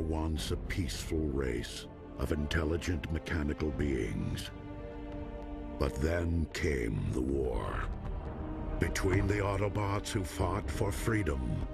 were once a peaceful race of intelligent mechanical beings. But then came the war between the Autobots who fought for freedom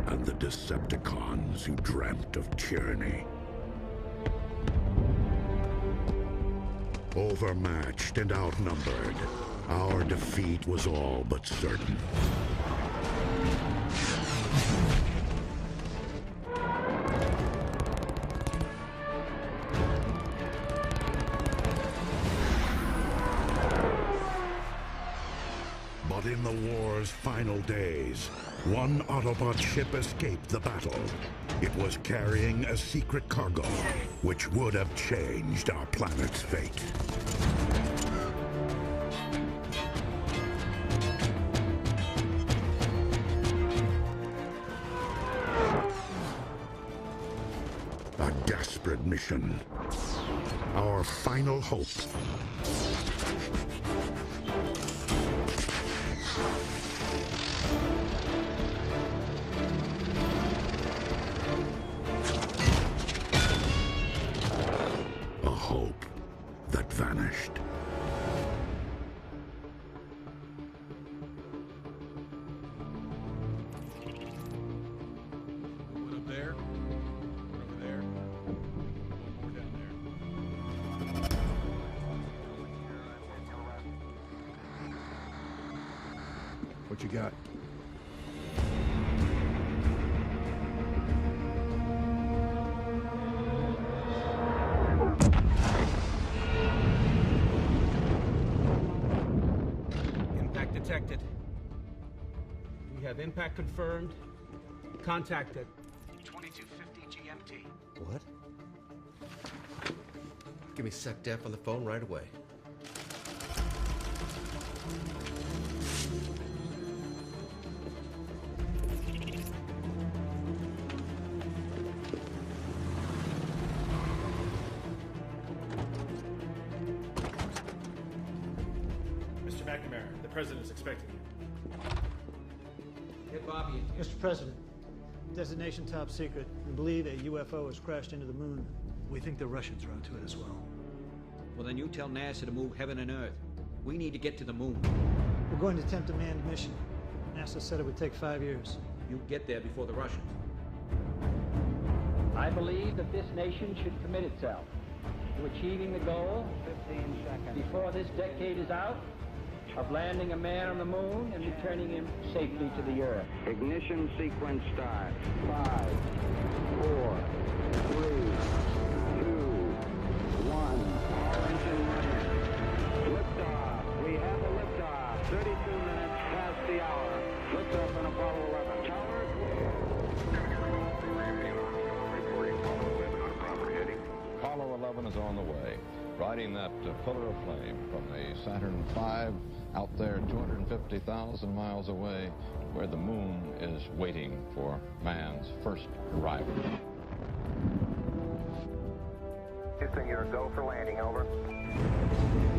and the Decepticons who dreamt of tyranny. Overmatched and outnumbered, our defeat was all but certain. But in the war's final days, one Autobot ship escaped the battle. It was carrying a secret cargo, which would have changed our planet's fate. A desperate mission. Our final hope. A hope that vanished. One up there. One over there. One more down there. What you got? Impact detected. We have impact confirmed. Contacted. 2250 GMT. What? Give me SecDef on the phone right away. Mr. McNamara, the president is expecting you. Hey, Bobby. Mr. President, designation top secret. We believe a UFO has crashed into the moon. We think the Russians are onto it as well. Well, then you tell NASA to move heaven and earth. We need to get to the moon. We're going to attempt a manned mission. NASA said it would take 5 years. You get there before the Russians. I believe that this nation should commit itself to achieving the goal 15 seconds before this decade is out of landing a man on the moon and returning him safely to the earth. Ignition sequence start. 5, 4, 3, 2, 1. All engine running. Liftoff. We have a liftoff. 32 minutes past the hour. Liftoff on Apollo 11. Tower clear. Apollo 11 is on the way, riding that pillar of flame from the Saturn V out there 250,000 miles away, where the moon is waiting for man's first arrival. Houston, you're a go for landing, over.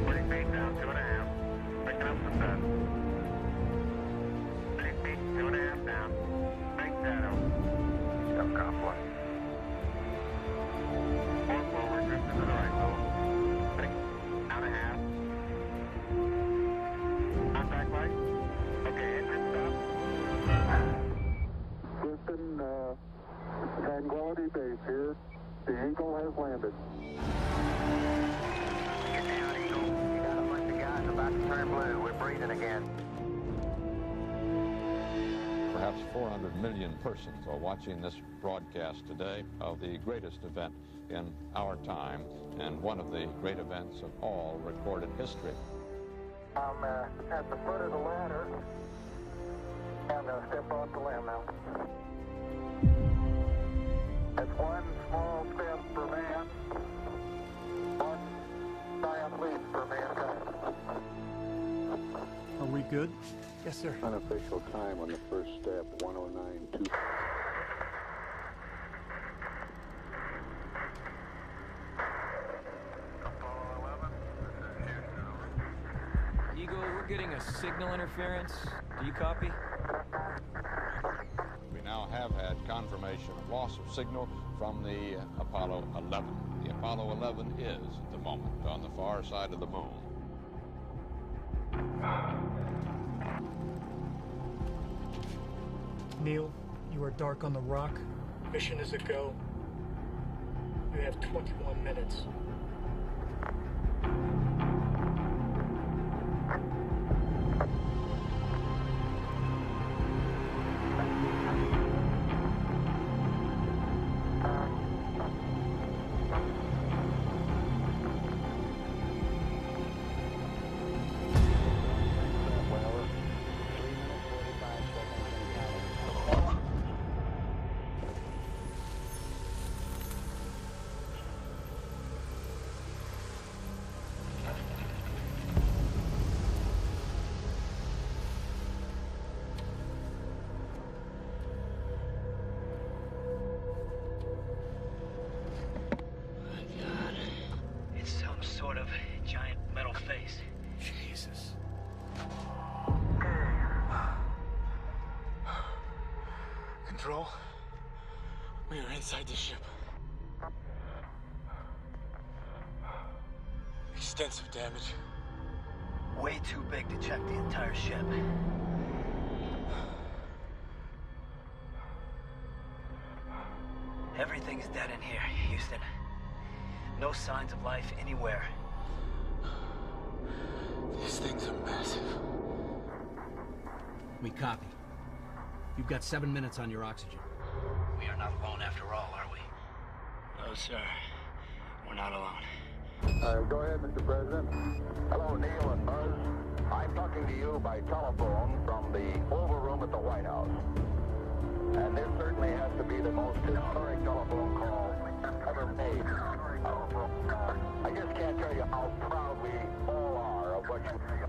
30 feet down, 2.5. Picking up some dust. 30 feet, 2.5 down. Big shadow. Step conflict. 4 forward, drift to the right, low. 6, down a half. Contact light. Okay, engine stop. Houston, Tranquility Base here. The Eagle has landed. Get down, Eagle. You got a bunch of guys about to turn blue. We're breathing again. Perhaps 400 million persons are watching this broadcast today of the greatest event in our time and one of the great events of all recorded history. I'm at the foot of the ladder. I'm going to step off the limb now. That's one small step for man, one giant leap for mankind. Are we good? Yes, sir. Unofficial time on the first step, 109.2. Eagle, we're getting a signal interference. Do you copy? We now have had confirmation of loss of signal from the Apollo 11. The Apollo 11 is, at the moment, on the far side of the moon. Neil, you are dark on the rock. Mission is a go. You have 21 minutes. Control, we are inside the ship. Extensive damage. Way too big to check the entire ship. Everything's dead in here, Houston. No signs of life anywhere. These things are massive. We copy. You've got 7 minutes on your oxygen. We are not alone after all, are we? No, sir. We're not alone. Go ahead, Mr. President. Hello, Neil and Buzz. I'm talking to you by telephone from the Oval Room at the White House. And this certainly has to be the most historic telephone call ever made. I just can't tell you how proud we all are of what you do.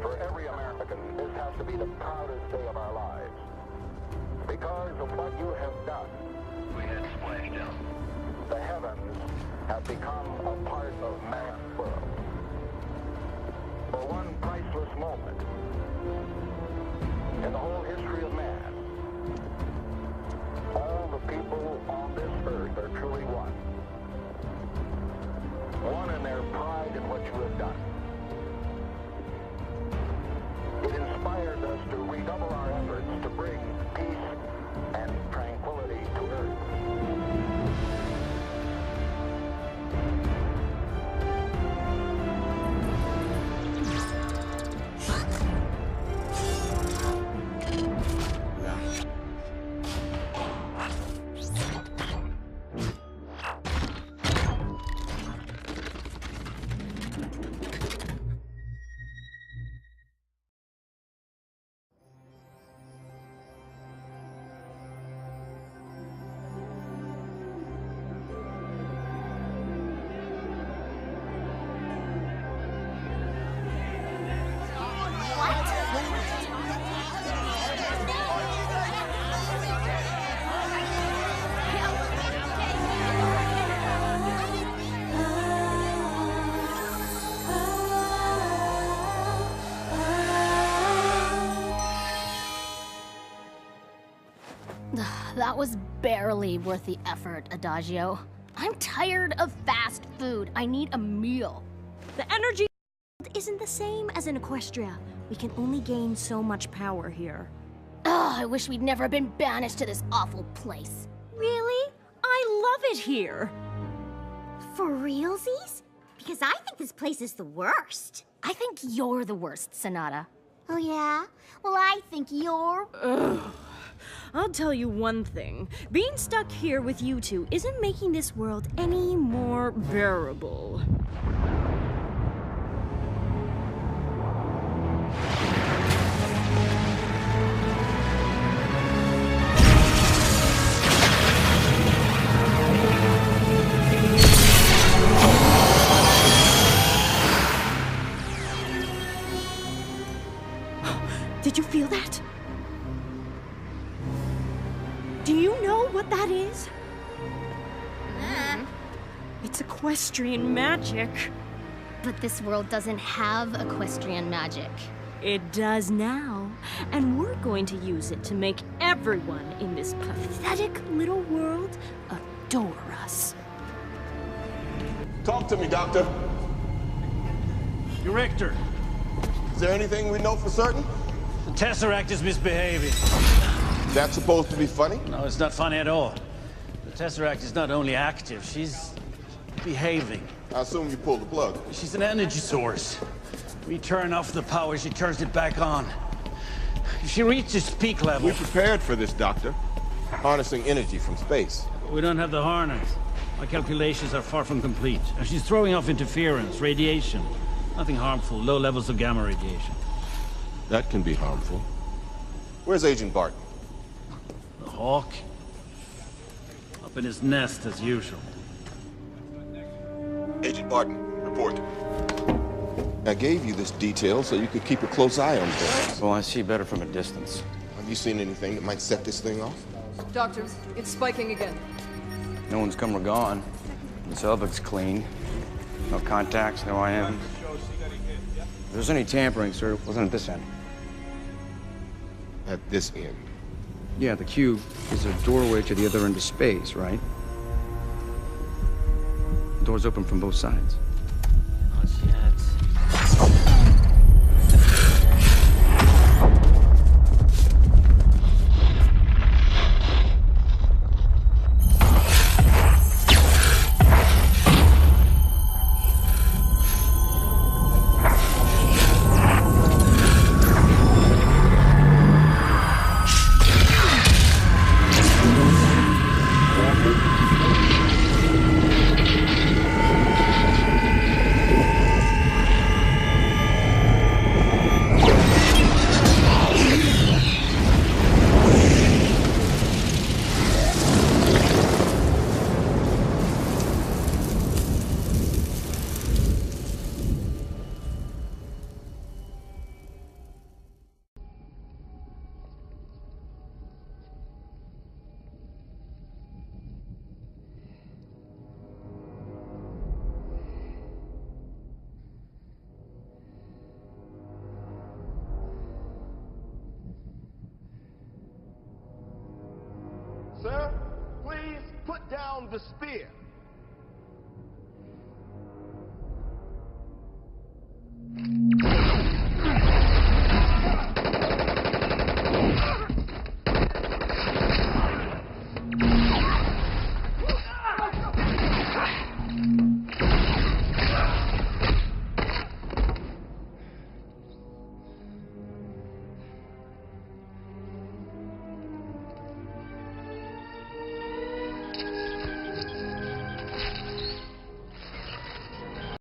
For every American, this has to be the proudest day of our lives. Because of what you have done. We had splashed out. The heavens have become a part of man's world. For one priceless moment in the whole history of man, all the people on this earth are truly one. One in their pride in what you have done. It inspires us to redouble our efforts to bring peace and tranquility to earth. That was barely worth the effort, Adagio. I'm tired of fast food. I need a meal. The energy isn't the same as in Equestria. We can only gain so much power here. Ugh, I wish we'd never been banished to this awful place. Really? I love it here. For realsies? Because I think this place is the worst. I think you're the worst, Sonata. Oh yeah? Well, I think you're... Ugh. I'll tell you one thing. Being stuck here with you two isn't making this world any more bearable. Did you feel that? Do you know what that is? It's equestrian magic. But this world doesn't have equestrian magic. It does now, and we're going to use it to make everyone in this pathetic little world adore us. Talk to me, Doctor. Director. Is there anything we know for certain? The Tesseract is misbehaving. That's supposed to be funny? No, it's not funny at all. The Tesseract is not only active, she's behaving. I assume you pulled the plug. She's an energy source. We turn off the power, she turns it back on. If she reaches peak level... We prepared for this, Doctor. Harnessing energy from space. We don't have the harness. My calculations are far from complete. And she's throwing off interference, radiation. Nothing harmful, low levels of gamma radiation. That can be harmful. Where's Agent Barton? The Hawk? Up in his nest, as usual. Agent Barton, report. I gave you this detail so you could keep a close eye on things. Well, I see better from a distance. Have you seen anything that might set this thing off? Doctor, it's spiking again. No one's come or gone. The cell looks clean. No contacts, no IM. If there's any tampering, sir, it wasn't at this end. At this end? Yeah, the cube is a doorway to the other end of space, right? Doors open from both sides. Not yet. Sir, please put down the spear.